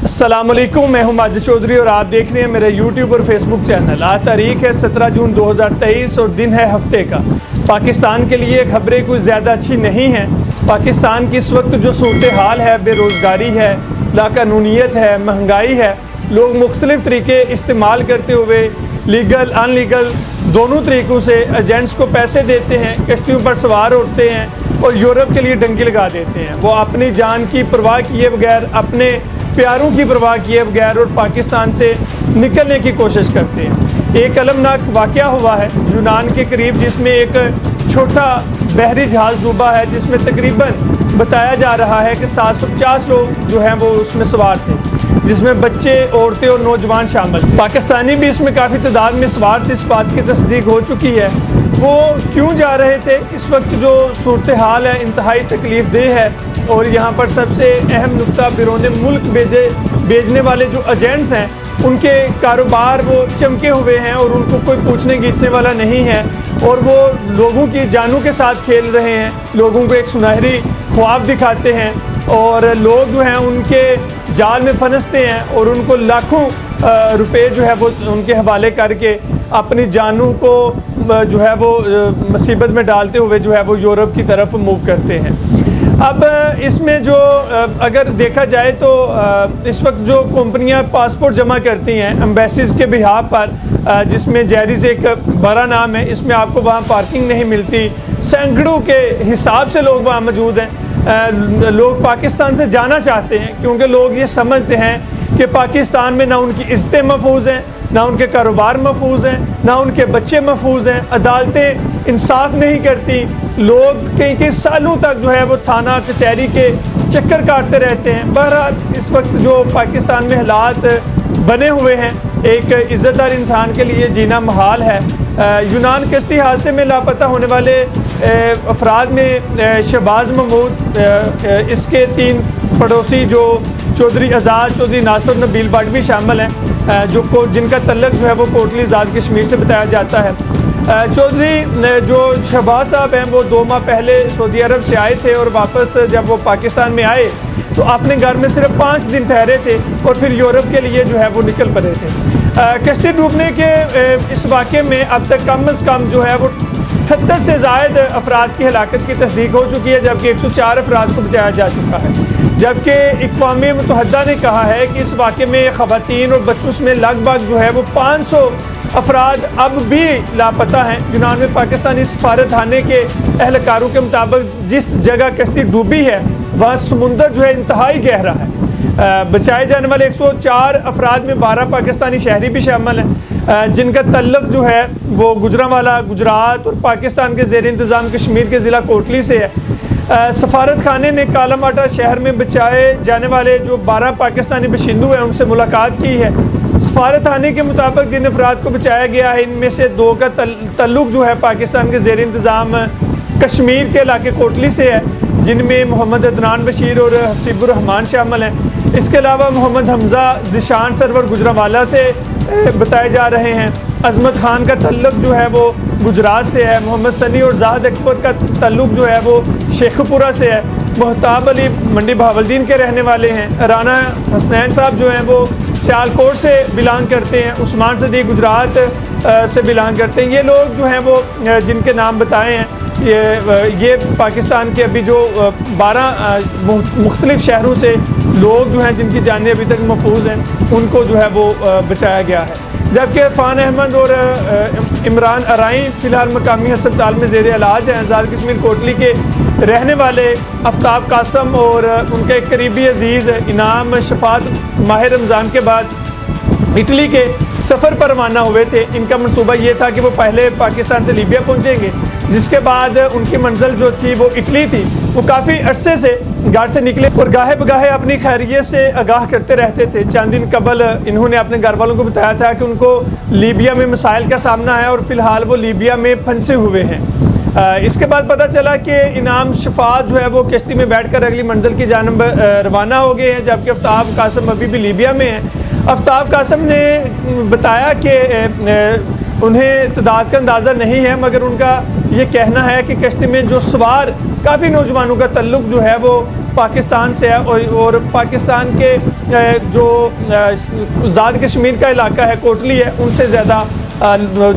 السلام علیکم، میں ہوں ماجد چودھری اور آپ دیکھ رہے ہیں میرے یوٹیوب اور فیس بک چینل۔ آج تاریخ ہے 17 جون 2023 اور دن ہے ہفتے کا۔ پاکستان کے لیے خبریں کوئی زیادہ اچھی نہیں ہیں۔ پاکستان کی اس وقت جو صورتحال ہے، بے روزگاری ہے، لاقانونیت ہے، مہنگائی ہے، لوگ مختلف طریقے استعمال کرتے ہوئے لیگل ان لیگل دونوں طریقوں سے ایجنٹس کو پیسے دیتے ہیں، کشتیوں پر سوار ہوتے ہیں اور یورپ کے لیے ڈنگی لگا دیتے ہیں۔ وہ اپنی جان کی پرواہ کیے بغیر، اپنے پیاروں کی پرواہ کیے بغیر اور پاکستان سے نکلنے کی کوشش کرتے ہیں۔ ایک المناک واقعہ ہوا ہے یونان کے قریب، جس میں ایک چھوٹا بحری جہاز ڈوبا ہے، جس میں تقریباً بتایا جا رہا ہے کہ 750 لوگ جو ہیں وہ اس میں سوار تھے، جس میں بچے، عورتیں اور نوجوان شامل۔ پاکستانی بھی اس میں کافی تعداد میں سوار تھے، اس بات کی تصدیق ہو چکی ہے۔ وہ کیوں جا رہے تھے؟ اس وقت جو صورتحال ہے انتہائی تکلیف دہ ہے، اور یہاں پر سب سے اہم نقطہ بیرون ملک بھیجنے والے جو ایجنٹس ہیں، ان کے کاروبار وہ چمکے ہوئے ہیں اور ان کو کوئی پوچھنے گھیچنے والا نہیں ہے، اور وہ لوگوں کی جانوں کے ساتھ کھیل رہے ہیں، لوگوں کو ایک سنہری خواب دکھاتے ہیں، اور لوگ جو ہیں ان کے جال میں پھنستے ہیں اور ان کو لاکھوں روپے جو ہے وہ ان کے حوالے کر کے اپنی جانوں کو جو ہے وہ مصیبت میں ڈالتے ہوئے جو ہے وہ یورپ کی طرف موو کرتے ہیں۔ اب اس میں جو اگر دیکھا جائے تو اس وقت جو کمپنیاں پاسپورٹ جمع کرتی ہیں ایمبیسیز کے بہاف پر، جس میں جیریز ایک بڑا نام ہے، اس میں آپ کو وہاں پارکنگ نہیں ملتی، سینکڑوں کے حساب سے لوگ وہاں موجود ہیں۔ لوگ پاکستان سے جانا چاہتے ہیں کیونکہ لوگ یہ سمجھتے ہیں کہ پاکستان میں نہ ان کی عزتیں محفوظ ہیں، نہ ان کے کاروبار محفوظ ہیں، نہ ان کے بچے محفوظ ہیں، عدالتیں انصاف نہیں کرتی، لوگ کئی سالوں تک جو ہے وہ تھانہ کچہری کے چکر کاٹتے رہتے ہیں۔ بہرحال اس وقت جو پاکستان میں حالات بنے ہوئے ہیں، ایک عزت دار انسان کے لیے جینا محال ہے۔ یونان کشتی حادثے میں لاپتہ ہونے والے افراد میں شہباز محمود، اس کے 3 پڑوسی جو چودھری آزاد، چودھری ناصر، نبیل بٹ بھی شامل ہیں، جن کا تعلق جو ہے وہ کوٹلی آزاد کشمیر سے بتایا جاتا ہے۔ چودھری جو شہباز صاحب ہیں وہ 2 ماہ پہلے سعودی عرب سے آئے تھے، اور واپس جب وہ پاکستان میں آئے تو اپنے گھر میں صرف 5 دن ٹھہرے تھے اور پھر یورپ کے لیے جو ہے وہ نکل پڑے تھے۔ کشتی ڈوبنے کے اس واقعے میں اب تک کم از کم جو ہے وہ 78 سے زائد افراد کی ہلاکت کی تصدیق ہو چکی ہے، جبکہ 104 افراد کو بچایا جا چکا ہے۔ جبکہ اقوام متحدہ نے کہا ہے کہ اس واقعے میں خواتین اور بچوں میں لگ بھگ جو ہے وہ 500 افراد اب بھی لاپتہ ہیں۔ یونان میں پاکستانی سفارت خانے کے اہلکاروں کے مطابق جس جگہ کشتی ڈوبی ہے وہاں سمندر جو ہے انتہائی گہرا ہے۔ بچائے جانے والے 104 افراد میں 12 پاکستانی شہری بھی شامل ہیں، جن کا تعلق جو ہے وہ گجرانوالہ، گجرات اور پاکستان کے زیر انتظام کشمیر کے ضلع کوٹلی سے ہے۔ سفارت خانے نے کالا ماٹا شہر میں بچائے جانے والے جو 12 پاکستانی باشندوں ہیں ان سے ملاقات کی ہے۔ سفارت خانے کے مطابق جن افراد کو بچایا گیا ہے، ان میں سے 2 کا تعلق جو ہے پاکستان کے زیر انتظام کشمیر کے علاقے کوٹلی سے ہے، جن میں محمد عدنان بشیر اور حسیب الرحمان شامل ہیں۔ اس کے علاوہ محمد حمزہ ذیشان سرور گجرانوالہ سے بتائے جا رہے ہیں۔ عظمت خان کا تعلق جو ہے وہ گجرات سے ہے۔ محمد سنی اور زاہد اکبر کا تعلق جو ہے وہ شیخ پورہ سے ہے۔ محتاب علی منڈی بہاولدین کے رہنے والے ہیں۔ رانا حسنین صاحب جو ہیں وہ سیالکوٹ سے بلانگ کرتے ہیں۔ عثمان صدیق گجرات سے بلانگ کرتے ہیں۔ یہ لوگ جو ہیں وہ جن کے نام بتائے ہیں، یہ پاکستان کے ابھی جو 12 مختلف شہروں سے لوگ جو ہیں جن کی جانیں ابھی تک محفوظ ہیں، ان کو جو ہے وہ بچایا گیا ہے۔ جبکہ عرفان احمد اور عمران ارائیں فی الحال مقامی ہسپتال میں زیر علاج ہیں۔ آزاد کشمیر کوٹلی کے رہنے والے آفتاب قاسم اور ان کے ایک قریبی عزیز انعام شفاعت ماہ رمضان کے بعد اٹلی کے سفر پر روانہ ہوئے تھے۔ ان کا منصوبہ یہ تھا کہ وہ پہلے پاکستان سے لیبیا پہنچیں گے، جس کے بعد ان کی منزل جو تھی وہ اٹلی تھی۔ وہ کافی عرصے سے گھر سے نکلے اور گاہے بگاہے اپنی خیریت سے آگاہ کرتے رہتے تھے۔ چند دن قبل انہوں نے اپنے گھر والوں کو بتایا تھا کہ ان کو لیبیا میں مسائل کا سامنا ہے اور فی الحال وہ لیبیا میں پھنسے ہوئے ہیں۔ اس کے بعد پتہ چلا کہ انعام شفاعت جو ہے وہ کشتی میں بیٹھ کر اگلی منزل کی جانب روانہ ہو گئے ہیں، جبکہ آفتاب قاسم ابھی بھی لیبیا میں ہیں۔ آفتاب قاسم نے بتایا کہ انہیں تعداد کا اندازہ نہیں ہے، مگر ان کا یہ کہنا ہے کہ کشتی میں جو سوار کافی نوجوانوں کا تعلق جو ہے وہ پاکستان سے ہے اور پاکستان کے جو آزاد کشمیر کا علاقہ ہے کوٹلی ہے ان سے زیادہ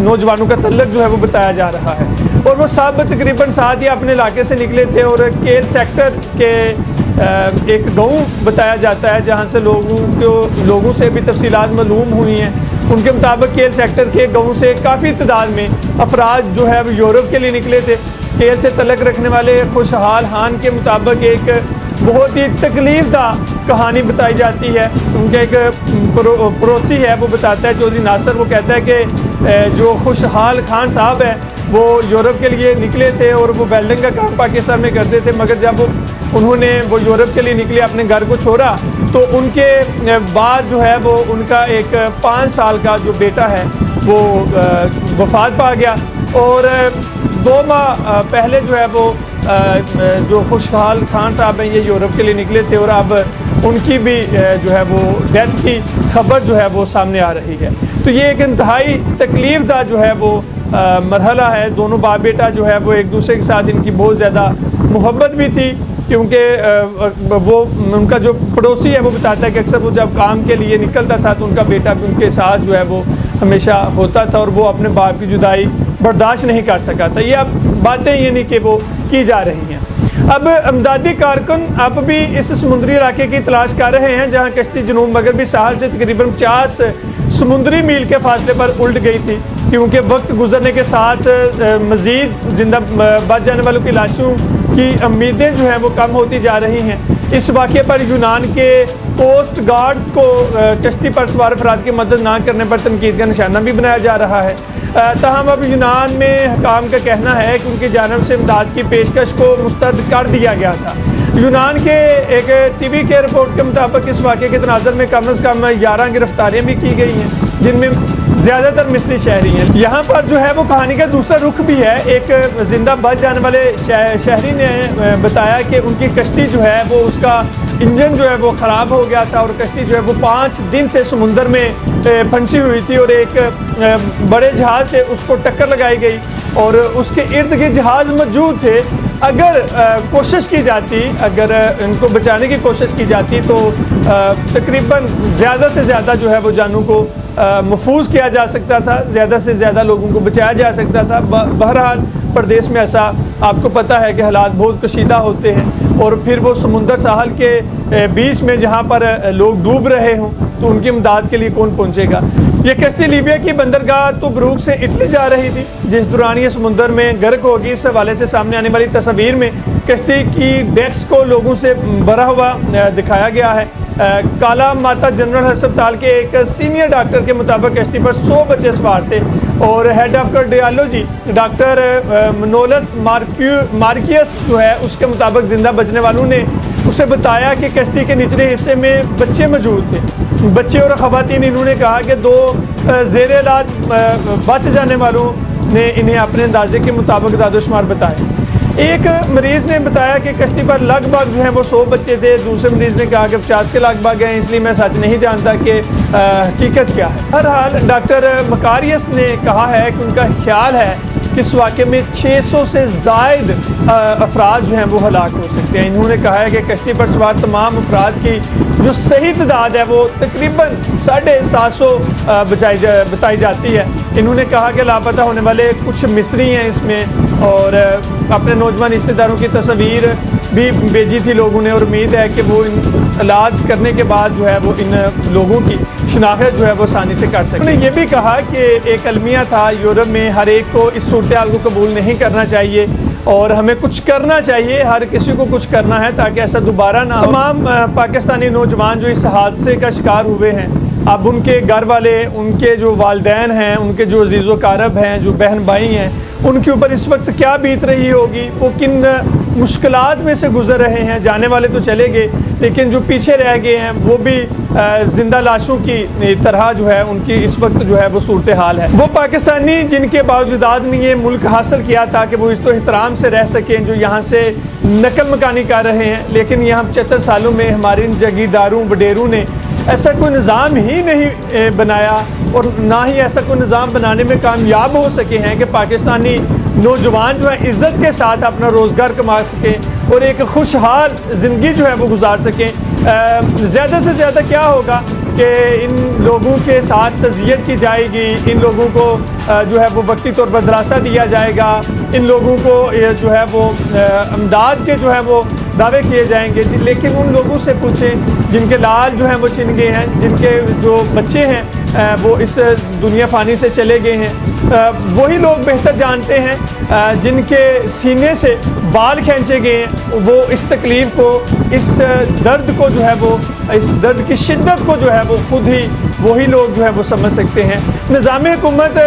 نوجوانوں کا تعلق جو ہے وہ بتایا جا رہا ہے. اور وہ سب تقریباً ساتھ ہی اپنے علاقے سے نکلے تھے اور کیل سیکٹر کے ایک گاؤں بتایا جاتا ہے جہاں سے لوگوں سے بھی تفصیلات معلوم ہوئی ہیں. ان کے مطابق کیل سیکٹر کے گاؤں سے کافی تعداد میں افراد جو ہے وہ یورپ کے لیے نکلے تھے. کیل سے تعلق رکھنے والے خوشحال خان کے مطابق ایک بہت ہی تکلیف دہ کہانی بتائی جاتی ہے. ان کا ایک پڑوسی ہے وہ بتاتا ہے چودھری ناصر، وہ کہتا ہے کہ جو خوشحال خان صاحب ہے وہ یورپ کے لیے نکلے تھے اور وہ ویلڈنگ کا کام پاکستان میں کرتے تھے، مگر جب انہوں نے وہ یورپ کے لیے نکلے اپنے گھر کو چھوڑا تو ان کے بعد جو ہے وہ ان کا ایک 5 سال کا جو بیٹا ہے وہ وفات پا گیا. اور 2 ماہ پہلے جو ہے وہ جو خوشحال خان صاحب ہیں یہ یورپ کے لیے نکلے تھے اور اب ان کی بھی جو ہے وہ ڈیتھ کی خبر جو ہے وہ سامنے آ رہی ہے. تو یہ ایک انتہائی تکلیف دہ جو ہے وہ مرحلہ ہے. دونوں باپ بیٹا جو ہے وہ ایک دوسرے کے ساتھ ان کی بہت زیادہ محبت بھی تھی، کیونکہ وہ ان کا جو پڑوسی ہے وہ بتاتا ہے کہ اکثر وہ جب کام کے لیے نکلتا تھا تو ان کا بیٹا بھی ان کے ساتھ جو ہے وہ ہمیشہ ہوتا تھا اور وہ اپنے باپ کی جدائی برداشت نہیں کر سکا تھا. یہ اب باتیں یہ نہیں کہ وہ کی جا رہی ہیں. اب امدادی کارکن اب بھی اس سمندری علاقے کی تلاش کر رہے ہیں جہاں کشتی جنوب مغربی ساحل سے تقریباً 50 سمندری میل کے فاصلے پر الٹ گئی تھی، کیونکہ وقت گزرنے کے ساتھ مزید زندہ بچ جانے والوں کی لاشوں کی امیدیں جو ہیں وہ کم ہوتی جا رہی ہیں. اس واقعے پر یونان کے کوسٹ گارڈز کو کشتی پر سوار افراد کی مدد نہ کرنے پر تنقید کا نشانہ بھی بنایا جا رہا ہے. تاہم اب یونان میں حکام کا کہنا ہے کہ ان کی جانب سے امداد کی پیشکش کو مسترد کر دیا گیا تھا. یونان کے ایک ٹی وی کے رپورٹ کے مطابق اس واقعے کے تناظر میں کم از کم 11 گرفتاریاں بھی کی گئی ہیں جن میں زیادہ تر مصری شہری ہیں. یہاں پر جو ہے وہ کہانی کا دوسرا رخ بھی ہے. ایک زندہ بچ جانے والے شہری نے بتایا کہ ان کی کشتی جو ہے وہ اس کا انجن جو ہے وہ خراب ہو گیا تھا اور کشتی جو ہے وہ 5 دن سے سمندر میں پھنسی ہوئی تھی اور ایک بڑے جہاز سے اس کو ٹکر لگائی گئی اور اس کے ارد گرد جہاز موجود تھے. اگر کوشش کی جاتی، اگر ان کو بچانے کی کوشش کی جاتی تو تقریباً زیادہ سے زیادہ جو ہے وہ جانوں کو محفوظ کیا جا سکتا تھا، زیادہ سے زیادہ لوگوں کو بچایا جا سکتا تھا. بہرحال پردیس میں ایسا آپ کو پتہ ہے کہ حالات بہت کشیدہ ہوتے ہیں اور پھر وہ سمندر ساحل کے بیچ میں جہاں پر لوگ ڈوب رہے ہوں تو ان کی امداد کے لیے کون پہنچے گا. یہ کشتی لیبیا کی بندرگاہ توبروک سے اٹلی جا رہی تھی جس دوران یہ سمندر میں غرق ہوگی. اس حوالے سے سامنے آنے والی تصاویر میں کشتی کی ڈیکس کو لوگوں سے بھرا ہوا دکھایا گیا ہے. کالا ماتا جنرل ہسپتال کے ایک سینئر ڈاکٹر کے مطابق کشتی پر 100 بچے سوار تھے اور ہیڈ آف کارڈیالوجی ڈاکٹر منولس مارکیس جو ہے اس کے مطابق زندہ بچنے والوں نے اسے بتایا کہ کشتی کے نچلے حصے میں بچے موجود تھے. بچے اور خواتین، انہوں نے کہا کہ 2 زیر علاج بچ جانے والوں نے انہیں اپنے اندازے کے مطابق داد و شمار بتائے. ایک مریض نے بتایا کہ کشتی پر لگ بھگ جو ہے وہ 100 بچے تھے. دوسرے مریض نے کہا کہ 50 کے لگ بھگ ہیں، اس لیے میں سچ نہیں جانتا کہ حقیقت کیا ہے. بہرحال ڈاکٹر مکاریس نے کہا ہے کہ ان کا خیال ہے کہ اس واقعے میں 600 سے زائد افراد جو ہیں وہ ہلاک ہو سکتے ہیں. انہوں نے کہا ہے کہ کشتی پر سوار تمام افراد کی جو صحیح تعداد ہے وہ تقریباً 750 بتائی جاتی ہے. انہوں نے کہا کہ لاپتہ ہونے والے کچھ مصری ہیں اس میں اور اپنے نوجوان رشتہ داروں کی تصاویر بھی بھیجی تھی لوگوں نے اور امید ہے کہ وہ علاج کرنے کے بعد جو ہے وہ ان لوگوں کی شناخت جو ہے وہ آسانی سے کر سکتے. انہوں نے یہ بھی کہا کہ ایک المیہ تھا یورپ میں ہر ایک کو اس صورتحال کو قبول نہیں کرنا چاہیے اور ہمیں کچھ کرنا چاہیے، ہر کسی کو کچھ کرنا ہے تاکہ ایسا دوبارہ نہ ہو. تمام پاکستانی نوجوان جو اس حادثے کا شکار ہوئے ہیں اب ان کے گھر والے، ان کے جو والدین ہیں، ان کے جو عزیز و اقارب ہیں، جو بہن بھائی ہیں، ان کے اوپر اس وقت کیا بیت رہی ہوگی، وہ کن مشکلات میں سے گزر رہے ہیں. جانے والے تو چلے گئے لیکن جو پیچھے رہ گئے ہیں وہ بھی زندہ لاشوں کی طرح جو ہے ان کی اس وقت جو ہے وہ صورتحال ہے. وہ پاکستانی جن کے باوجودات نے یہ ملک حاصل کیا تاکہ وہ عزت و احترام سے رہ سکیں، جو یہاں سے نقل مکانی کر رہے ہیں، لیکن یہاں 75 سالوں میں ہمارے جاگیرداروں وڈیروں نے ایسا کوئی نظام ہی نہیں بنایا اور نہ ہی ایسا کوئی نظام بنانے میں کامیاب ہو سکے ہیں کہ پاکستانی نوجوان جو ہے عزت کے ساتھ اپنا روزگار کما سکیں اور ایک خوشحال زندگی جو ہے وہ گزار سکیں۔ زیادہ سے زیادہ کیا ہوگا کہ ان لوگوں کے ساتھ تذیت کی جائے گی، ان لوگوں کو جو ہے وہ وقتی طور پر دراسہ دیا جائے گا، ان لوگوں کو جو ہے وہ امداد کے جو ہے وہ دعوے کیے جائیں گے، لیکن ان لوگوں سے پوچھیں جن کے لال جو ہیں وہ چھن گئے ہیں، جن کے جو بچے ہیں وہ اس دنیا فانی سے چلے گئے ہیں، وہی لوگ بہتر جانتے ہیں جن کے سینے سے بال کھینچے گئے ہیں، وہ اس تکلیف کو، اس درد کو جو ہے وہ، اس درد کی شدت کو جو ہے وہ خود ہی وہی لوگ جو ہے وہ سمجھ سکتے ہیں۔ نظام حکومت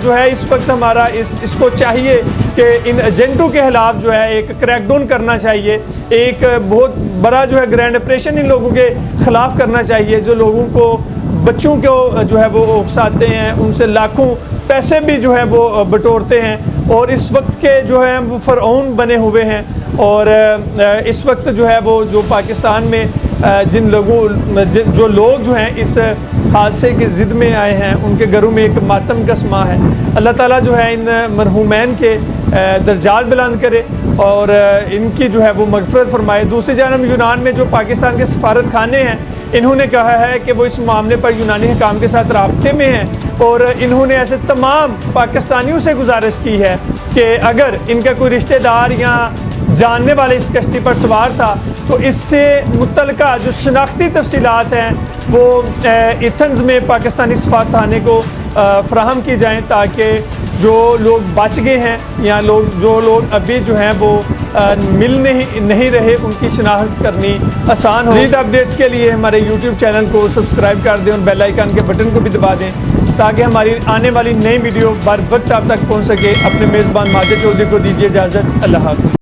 جو ہے اس وقت ہمارا اس کو چاہیے کہ ان ایجنٹوں کے خلاف جو ہے ایک کریک ڈاؤن کرنا چاہیے، ایک بہت بڑا جو ہے گرینڈ آپریشن ان لوگوں کے خلاف کرنا چاہیے جو لوگوں کو، بچوں کو جو ہے وہ اکساتے ہیں، ان سے لاکھوں پیسے بھی جو ہے وہ بٹورتے ہیں، اور اس وقت کے جو ہیں وہ فرعون بنے ہوئے ہیں۔ اور اس وقت جو ہے وہ جو پاکستان میں جن لوگوں جو لوگ جو ہیں اس حادثے کی ضد میں آئے ہیں، ان کے گھروں میں ایک ماتم کا سما ہے۔ اللہ تعالیٰ جو ہے ان مرحومین کے درجات بلند کرے اور ان کی جو ہے وہ مغفرت فرمائے۔ دوسری جانب یونان میں جو پاکستان کے سفارت خانے ہیں، انہوں نے کہا ہے کہ وہ اس معاملے پر یونانی حکام کے ساتھ رابطے میں ہیں، اور انہوں نے ایسے تمام پاکستانیوں سے گزارش کی ہے کہ اگر ان کا کوئی رشتہ دار یا جاننے والے اس کشتی پر سوار تھا تو اس سے متعلقہ جو شناختی تفصیلات ہیں وہ ایتھنز میں پاکستانی سفارت خانے کو فراہم کی جائیں، تاکہ جو لوگ بچ گئے ہیں یا جو لوگ ابھی جو ہیں وہ مل نہیں رہے، ان کی شناخت کرنی آسان ہو۔ مزید اپڈیٹس کے لیے ہمارے یوٹیوب چینل کو سبسکرائب کر دیں اور بیل آئیکن کے بٹن کو بھی دبا دیں تاکہ ہماری آنے والی نئی ویڈیو بر وقت آپ تک پہنچ سکے۔ اپنے میزبان ماجد چودھری کو دیجیے اجازت۔ اللہ حافظ۔